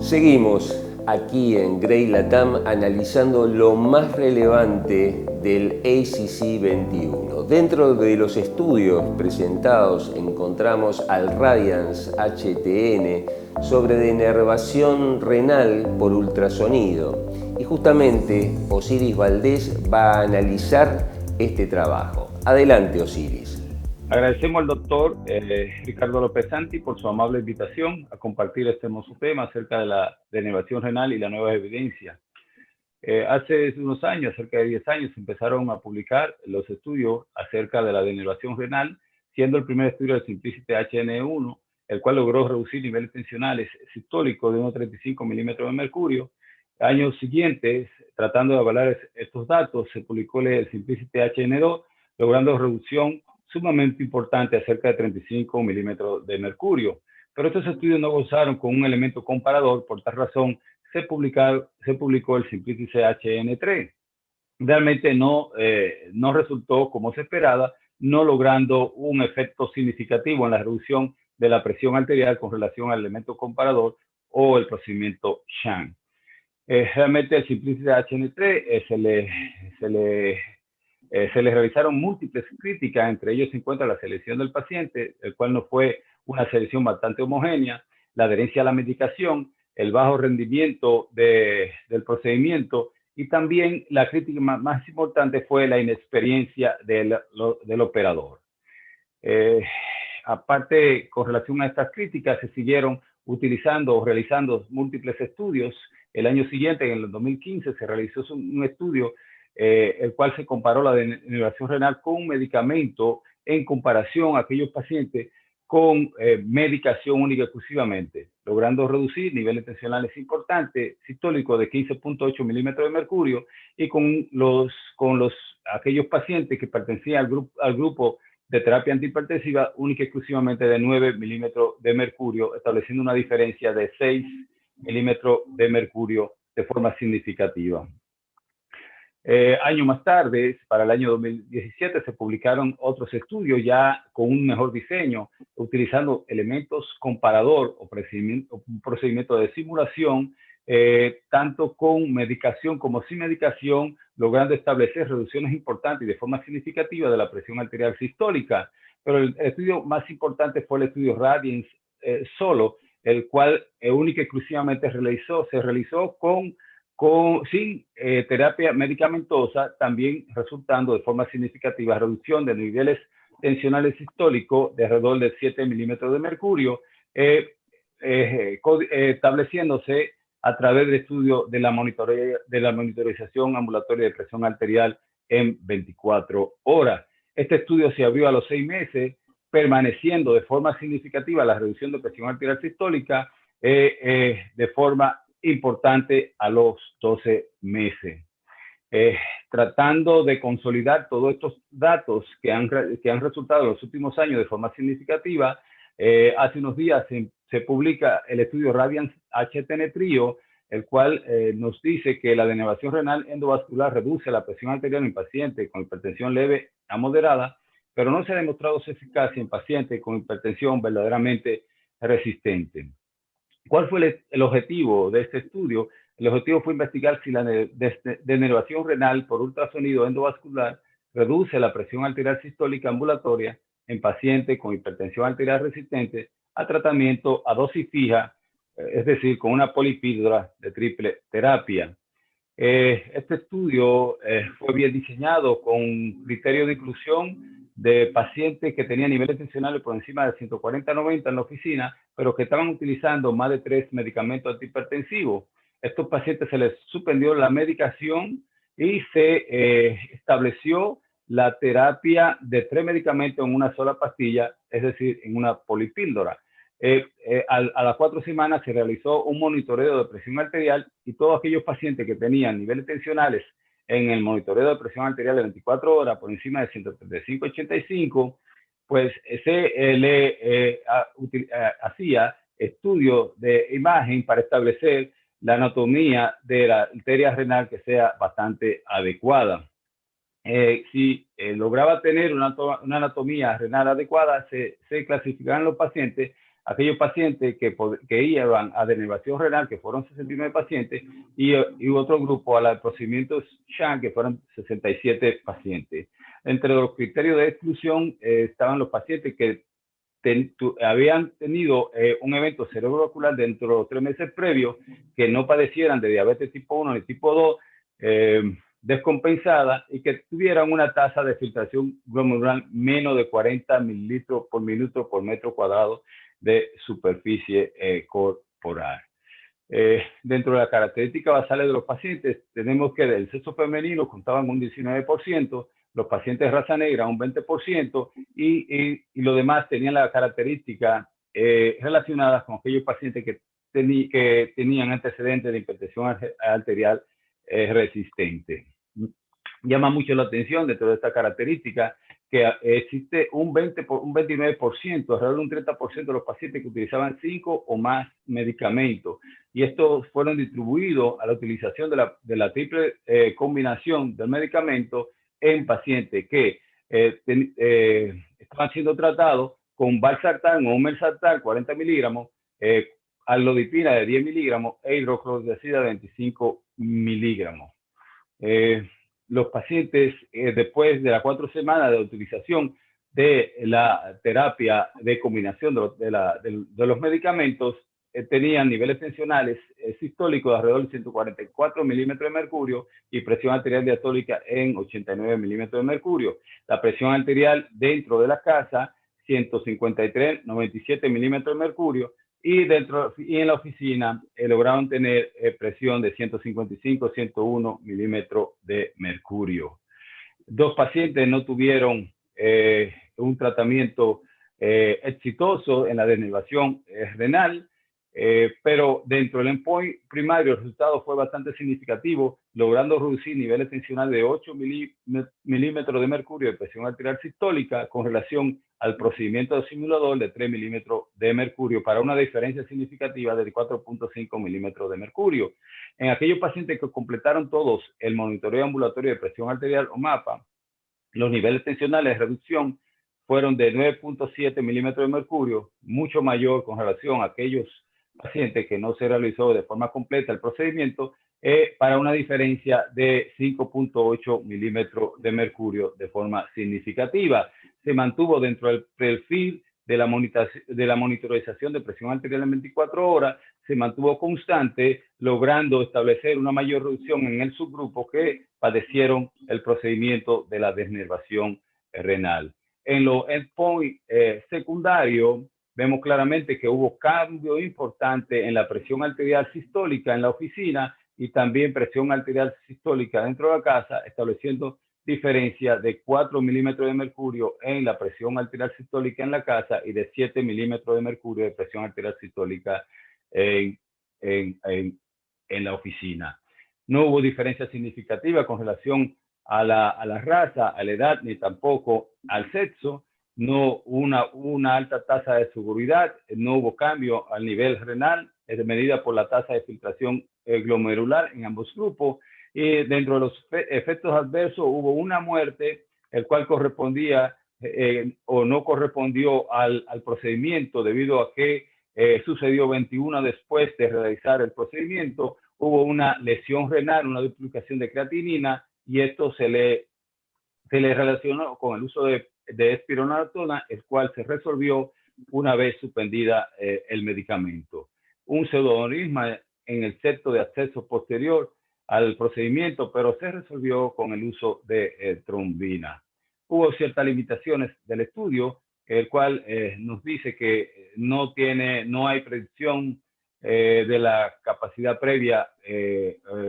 Seguimos aquí en Grey Latam analizando lo más relevante del ACC 21. Dentro de los estudios presentados encontramos al Radiance HTN sobre denervación renal por ultrasonido. Y justamente Osiris Valdés va a analizar este trabajo. Adelante, Osiris. Agradecemos al doctor Ricardo López Santi por su amable invitación a compartir este hermoso tema acerca de la denervación renal y la nueva evidencia. Hace unos años, cerca de 10 años, empezaron a publicar los estudios acerca de la denervación renal, siendo el primer estudio del Simplicity HN1, el cual logró reducir niveles tensionales sistólicos de unos 35 milímetros de mercurio. Años siguientes, tratando de avalar estos datos, se publicó el Simplicity HN2, logrando reducción sumamente importante, acerca de 35 milímetros de mercurio. Pero estos estudios no gozaron con un elemento comparador, por tal razón se publicó el Simplicity HN3. Realmente no resultó como se esperaba, no logrando un efecto significativo en la reducción de la presión arterial con relación al elemento comparador o el procedimiento Sham. Realmente el Simplicity HN3 se le realizaron múltiples críticas, entre ellos se encuentra la selección del paciente, el cual no fue una selección bastante homogénea, la adherencia a la medicación, el bajo rendimiento del procedimiento y también la crítica más importante fue la inexperiencia del operador. Aparte, con relación a estas críticas, se siguieron utilizando o realizando múltiples estudios. El año siguiente, en el 2015, se realizó un estudio el cual se comparó la denervación renal con un medicamento en comparación a aquellos pacientes con medicación única exclusivamente, logrando reducir niveles tensionales importantes, sistólicos de 15.8 milímetros de mercurio, y con aquellos pacientes que pertenecían al grupo de terapia antihipertensiva única y exclusivamente de 9 milímetros de mercurio, estableciendo una diferencia de 6 milímetros de mercurio de forma significativa. Años más tarde, para el año 2017, se publicaron otros estudios ya con un mejor diseño, utilizando elementos comparador o un procedimiento de simulación, tanto con medicación como sin medicación, logrando establecer reducciones importantes y de forma significativa de la presión arterial sistólica. Pero el estudio más importante fue el estudio Radiance solo, el cual única y exclusivamente se realizó sin terapia medicamentosa, también resultando de forma significativa reducción de niveles tensionales sistólicos de alrededor de 7 milímetros de mercurio, estableciéndose a través del estudio de la monitorización ambulatoria de presión arterial en 24 horas. Este estudio se abrió a los 6 meses, permaneciendo de forma significativa la reducción de presión arterial sistólica de forma importante a los 12 meses. Tratando de consolidar todos estos datos que han resultado en los últimos años de forma significativa, hace unos días se publica el estudio Radiance HTN Trio, el cual nos dice que la denervación renal endovascular reduce la presión arterial en pacientes con hipertensión leve a moderada, pero no se ha demostrado su eficacia en pacientes con hipertensión verdaderamente resistente. ¿Cuál fue el objetivo de este estudio? El objetivo fue investigar si la denervación renal por ultrasonido endovascular reduce la presión arterial sistólica ambulatoria en pacientes con hipertensión arterial resistente a tratamiento a dosis fija, es decir, con una polipíldora de triple terapia. Este estudio fue bien diseñado con criterio de inclusión de pacientes que tenían niveles tensionales por encima de 140/90 en la oficina, pero que estaban utilizando más de 3 medicamentos antihipertensivos. Estos pacientes se les suspendió la medicación y se estableció la terapia de 3 medicamentos en una sola pastilla, es decir, en una polipíldora. A las 4 semanas se realizó un monitoreo de presión arterial y todos aquellos pacientes que tenían niveles tensionales en el monitoreo de presión arterial de 24 horas por encima de 135/85, pues se le hacía estudio de imagen para establecer la anatomía de la arteria renal que sea bastante adecuada. Si lograba tener una anatomía renal adecuada, se clasificaban los pacientes aquellos pacientes que iban a denervación renal, que fueron 69 pacientes, y otro grupo a los procedimientos SHANT, que fueron 67 pacientes. Entre los criterios de exclusión estaban los pacientes que habían tenido un evento cerebrovascular dentro de los 3 meses previos, que no padecieran de diabetes tipo 1 ni tipo 2, descompensada, y que tuvieran una tasa de filtración glomerular menos de 40 mililitros por minuto por metro cuadrado de superficie corporal. Dentro de las características basales de los pacientes, tenemos que del sexo femenino contaban un 19%, los pacientes de raza negra un 20%, y los demás tenían las características relacionadas con aquellos pacientes que tenían antecedentes de hipertensión arterial resistente. Llama mucho la atención dentro de esta característica que existe un 29%, alrededor de un 30% de los pacientes que utilizaban 5 o más medicamentos. Y estos fueron distribuidos a la utilización de la triple combinación del medicamento en pacientes que estaban siendo tratados con valsartán o melsartán 40 miligramos, alodipina de 10 miligramos e hidroclorothiazida de 25 miligramos. Los pacientes, después de las 4 semanas de utilización de la terapia de combinación de los medicamentos, tenían niveles tensionales sistólicos de alrededor de 144 milímetros de mercurio y presión arterial diastólica en 89 milímetros de mercurio. La presión arterial dentro de la casa, 153, 97 milímetros de mercurio, y en la oficina lograron tener presión de 155, 101 milímetros de mercurio. 2 pacientes no tuvieron un tratamiento exitoso en la denervación renal, pero dentro del endpoint primario el resultado fue bastante significativo, logrando reducir niveles tensionales de 8 milímetros de mercurio de presión arterial sistólica con relación al procedimiento de simulador de 3 milímetros de mercurio, para una diferencia significativa de 4.5 milímetros de mercurio. En aquellos pacientes que completaron todos el monitoreo ambulatorio de presión arterial o MAPA, los niveles tensionales de reducción fueron de 9.7 milímetros de mercurio, mucho mayor con relación a aquellos pacientes que no se realizó de forma completa el procedimiento, para una diferencia de 5.8 milímetros de mercurio de forma significativa. Se mantuvo dentro del perfil de la monitorización de presión arterial en 24 horas, se mantuvo constante, logrando establecer una mayor reducción en el subgrupo que padecieron el procedimiento de la denervación renal. En los endpoints secundarios, vemos claramente que hubo cambio importante en la presión arterial sistólica en la oficina y también presión arterial sistólica dentro de la casa, estableciendo diferencia de 4 milímetros de mercurio en la presión arterial sistólica en la casa y de 7 milímetros de mercurio de presión arterial sistólica en la oficina. No hubo diferencia significativa con relación a la raza, a la edad, ni tampoco al sexo. No una alta tasa de seguridad, no hubo cambio al nivel renal, medida por la tasa de filtración glomerular en ambos grupos. Y dentro de los efectos adversos hubo una muerte, el cual correspondía o no correspondió al procedimiento, debido a que sucedió 21 después de realizar el procedimiento. Hubo una lesión renal, una duplicación de creatinina, y esto se le relacionó con el uso de espironolactona, el cual se resolvió una vez suspendida el medicamento. Un pseudoaneurisma en el septo de acceso posterior al procedimiento, pero se resolvió con el uso de trombina. Hubo ciertas limitaciones del estudio, el cual nos dice que no hay predicción de la capacidad previa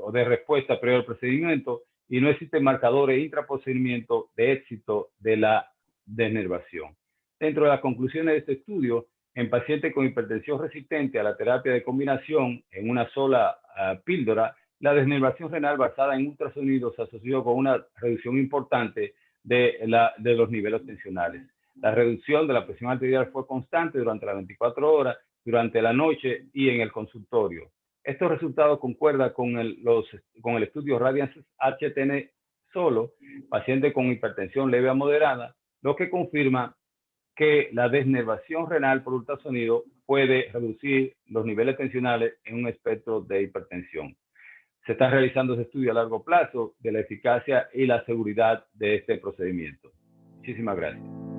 o de respuesta previa al procedimiento, y no existen marcadores intraprocedimiento de éxito de la denervación. Dentro de las conclusiones de este estudio, en pacientes con hipertensión resistente a la terapia de combinación en una sola píldora, la denervación renal basada en ultrasonido se asoció con una reducción importante de los niveles tensionales. La reducción de la presión arterial fue constante durante las 24 horas, durante la noche y en el consultorio. Estos resultados concuerdan con el estudio Radiance HTN solo, paciente con hipertensión leve a moderada, lo que confirma que la denervación renal por ultrasonido puede reducir los niveles tensionales en un espectro de hipertensión. Se está realizando ese estudio a largo plazo de la eficacia y la seguridad de este procedimiento. Muchísimas gracias.